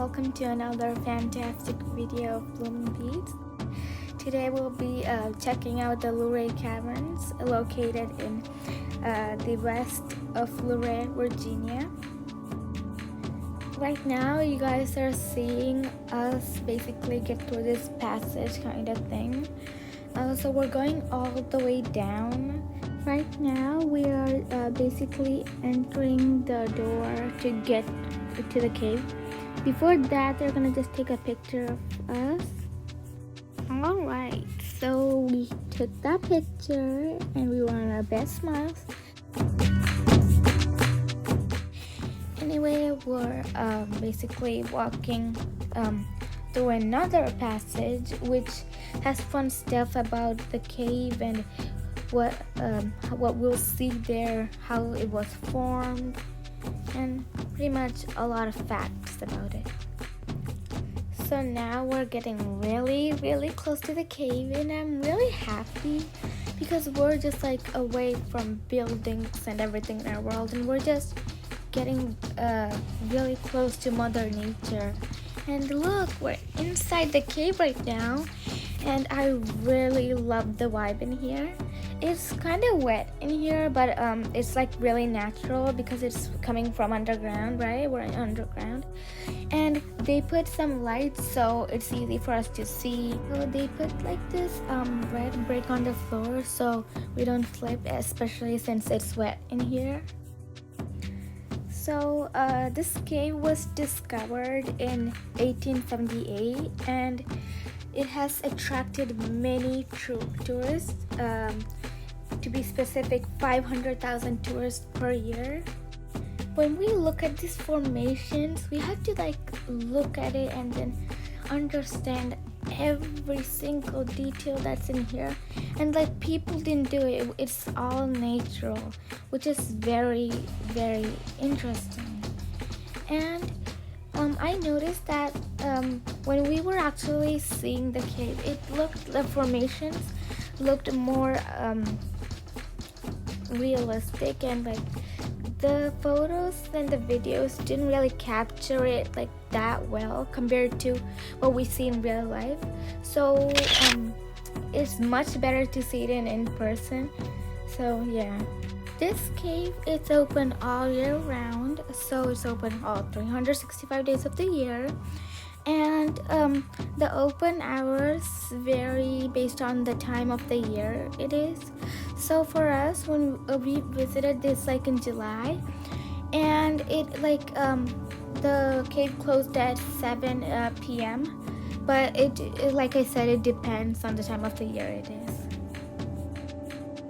welcome to another fantastic video of Blooming Beads. Today we'll be checking out the Luray Caverns located in the west of Luray, Virginia. Right now you guys are seeing us basically get through this passage kind of thing. So we're going all the way down. Right now we are basically entering the door to get to the cave. Before that, they're gonna just take a picture of us. Alright, so we took that picture and we were on our best smiles. Anyway, we're basically walking through another passage which has fun stuff about the cave and what we'll see there, how it was formed, and pretty much a lot of facts about it. So now we're getting really close to the cave, and I'm really happy because we're just like away from buildings and everything in our world, and we're just getting really close to Mother Nature. And look, we're inside the cave right now, and I really love the vibe in here. It's kind of wet in here, but it's like really natural because it's coming from underground, right? We're underground. And they put some lights so it's easy for us to see. So they put like this red brick on the floor so we don't slip, especially since it's wet in here. So this cave was discovered in 1878 and it has attracted many tourists. To be specific, 500,000 tourists per year. When we look at these formations, we have to like look at it and then understand every single detail that's in here. And like people didn't do it, it's all natural, which is very interesting. And I noticed that when we were actually seeing the cave, the formations looked more realistic, and like the photos and the videos didn't really capture it like that well compared to what we see in real life. So it's much better to see it in person. So yeah, this cave is open all year round, so it's open all 365 days of the year. And the open hours vary based on the time of the year it is. So for us, when we visited this like in July, and it like the cave closed at 7 p.m. But it like I said, it depends on the time of the year it is.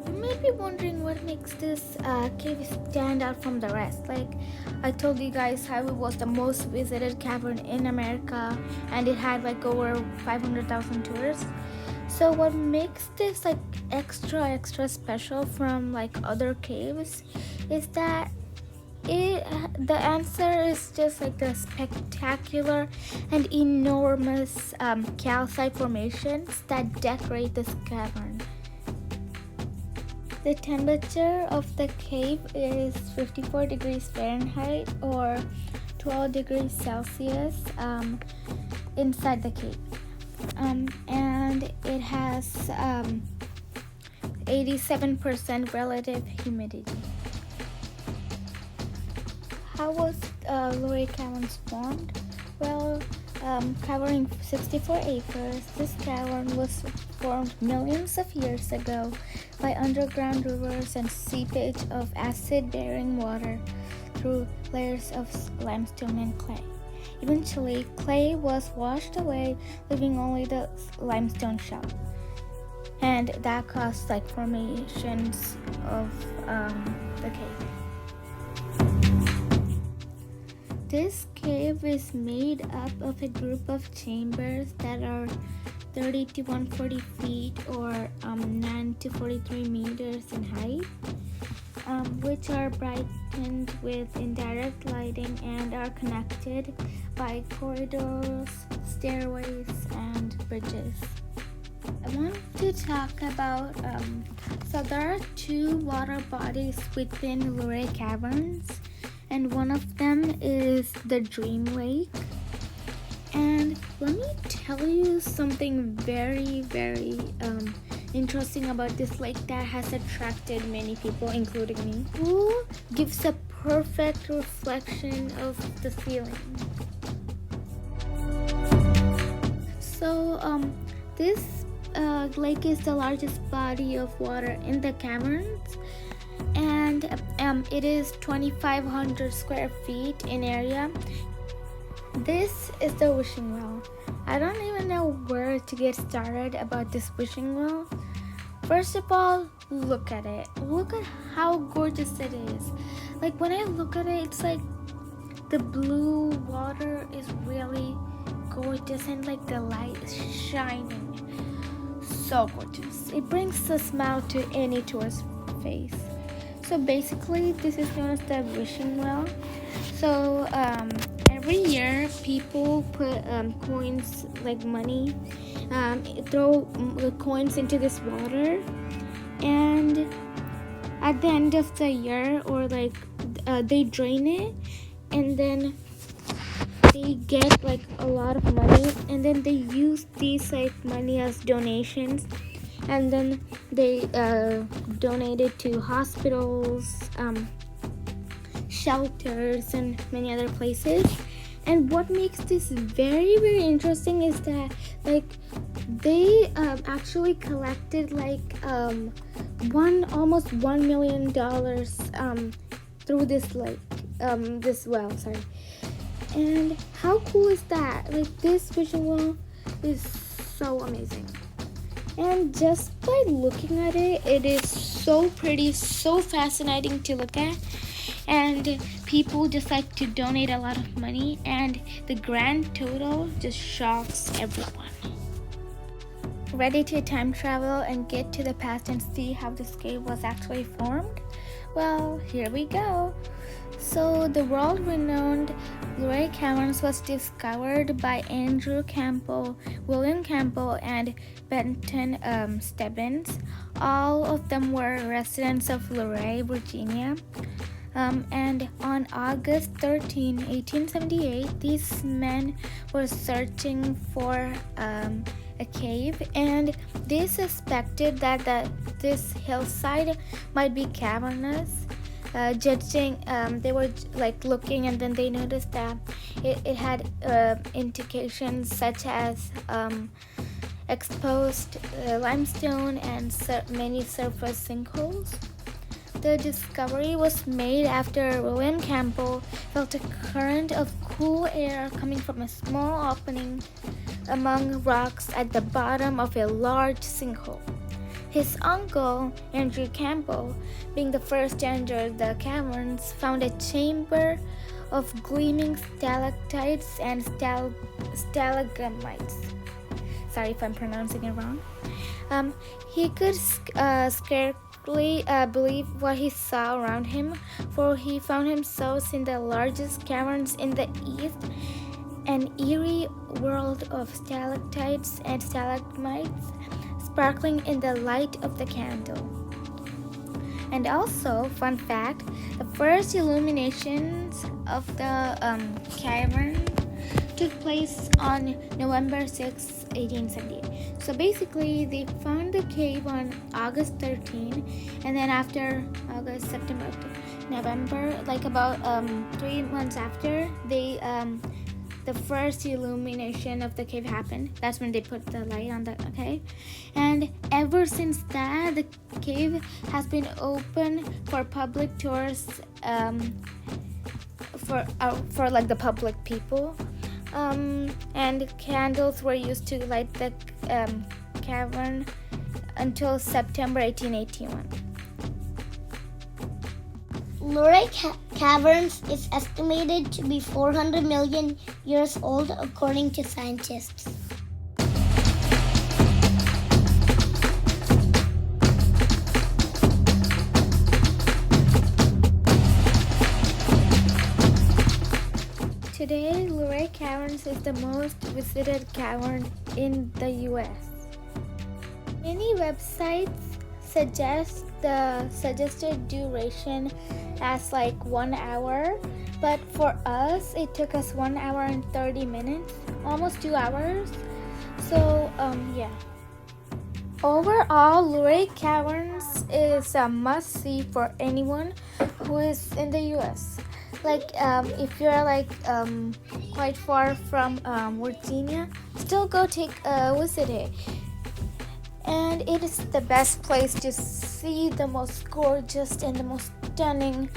You may be wondering what makes this cave stand out from the rest. Like I told you guys how it was the most visited cavern in America and it had like over 500,000 tourists. So what makes this like extra special from like other caves is that the answer is just like the spectacular and enormous calcite formations that decorate this cavern. The temperature of the cave is 54 degrees Fahrenheit or 12 degrees Celsius inside the cave. And it has 87% relative humidity. How was Luray Caverns formed? Well, covering 64 acres, this cavern was formed millions of years ago by underground rivers and seepage of acid-bearing water through layers of limestone and clay. Eventually, clay was washed away, leaving only the limestone shell, and that caused like formations of the cave. This cave is made up of a group of chambers that are 30 to 140 feet or 9 to 43 meters in height, which are brightened with indirect lighting and are connected by corridors, stairways, and bridges. I want to talk about, so there are two water bodies within Luray Caverns, and one of them is the Dream Lake. And let me tell you something very, very interesting about this lake that has attracted many people, including me. Pool gives a perfect reflection of the ceiling. So this lake is the largest body of water in the caverns, and it is 2,500 square feet in area. This is the wishing well. I don't even know where to get started about this wishing well. First of all, look at it. Look at how gorgeous it is. Like when I look at it, it's like the blue water is really gorgeous and like the light is shining. So gorgeous. It brings a smile to any tourist's face. So basically, this is known as the wishing well. So every year, people put coins, like money, throw coins into this water, and at the end of the year, or like they drain it, and then they get like a lot of money, and then they use these like money as donations, and then they donate it to hospitals, shelters, and many other places. And what makes this very, very interesting is that like they actually collected like almost $1 million through this lake, this well, sorry. And how cool is that? Like this wishing well is so amazing. And just by looking at it, it is so pretty, so fascinating to look at. And people just like to donate a lot of money, and the grand total just shocks everyone. Ready to time travel and get to the past and see how this cave was actually formed? Well, here we go. So the world-renowned Luray Caverns was discovered by Andrew Campbell, William Campbell, and Benton Stebbins. All of them were residents of Luray, Virginia. And on August 13, 1878, these men were searching for a cave, and they suspected that this hillside might be cavernous. They were like looking, and then they noticed that it had indications such as exposed limestone and many surface sinkholes. The discovery was made after William Campbell felt a current of cool air coming from a small opening among rocks at the bottom of a large sinkhole. His uncle, Andrew Campbell, being the first to enter the caverns, found a chamber of gleaming stalactites and stalagmites. Sorry if I'm pronouncing it wrong. He could scarcely believe what he saw around him, for he found himself in the largest caverns in the east, an eerie world of stalactites and stalagmites sparkling in the light of the candle. And also, fun fact, the first illuminations of the cavern took place on November 6, 1878. So basically, they found the cave on August 13, and then after August, September, November, like about 3 months after, the first illumination of the cave happened. That's when they put the light on the cave. And ever since that, the cave has been open for public tours, for like the public people. And candles were used to light the cavern until September 1881. Luray Caverns is estimated to be 400 million years old, according to scientists. Today, Luray Caverns is the most visited cavern in the U.S. Many websites suggest the suggested duration as like 1 hour, But for us, it took us 1 hour and 30 minutes, almost 2 hours. So, yeah. Overall, Luray Caverns is a must-see for anyone who is in the U.S. Like, if you're like quite far from Virginia, still go take a visit it. And it is the best place to see the most gorgeous and the most stunning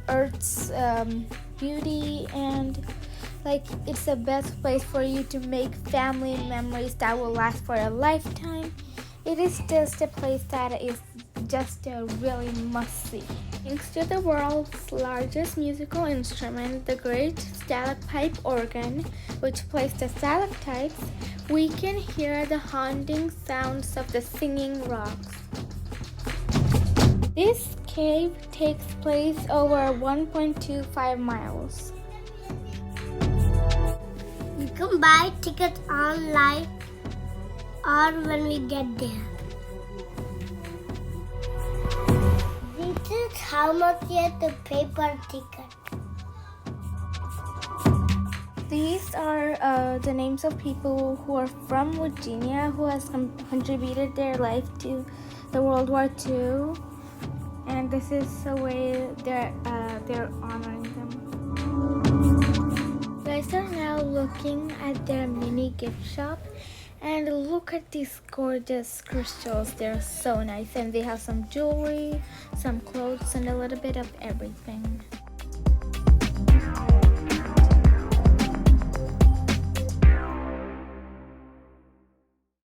Earth's beauty, and like it's the best place for you to make family memories that will last for a lifetime. It is just a place that is just a really must-see. Thanks to the world's largest musical instrument, the great stalagpipe organ, which plays the stalactites, we can hear the haunting sounds of the singing rocks. This cave takes place over 1.25 miles. You can buy tickets online or when we get there. This is how much you have to pay per ticket. These are the names of people who are from Virginia who has contributed their life to the World War II, and this is the way they're honoring them. You guys are now looking at their mini gift shop, and look at these gorgeous crystals. They're so nice, and they have some jewelry, some clothes, and a little bit of everything.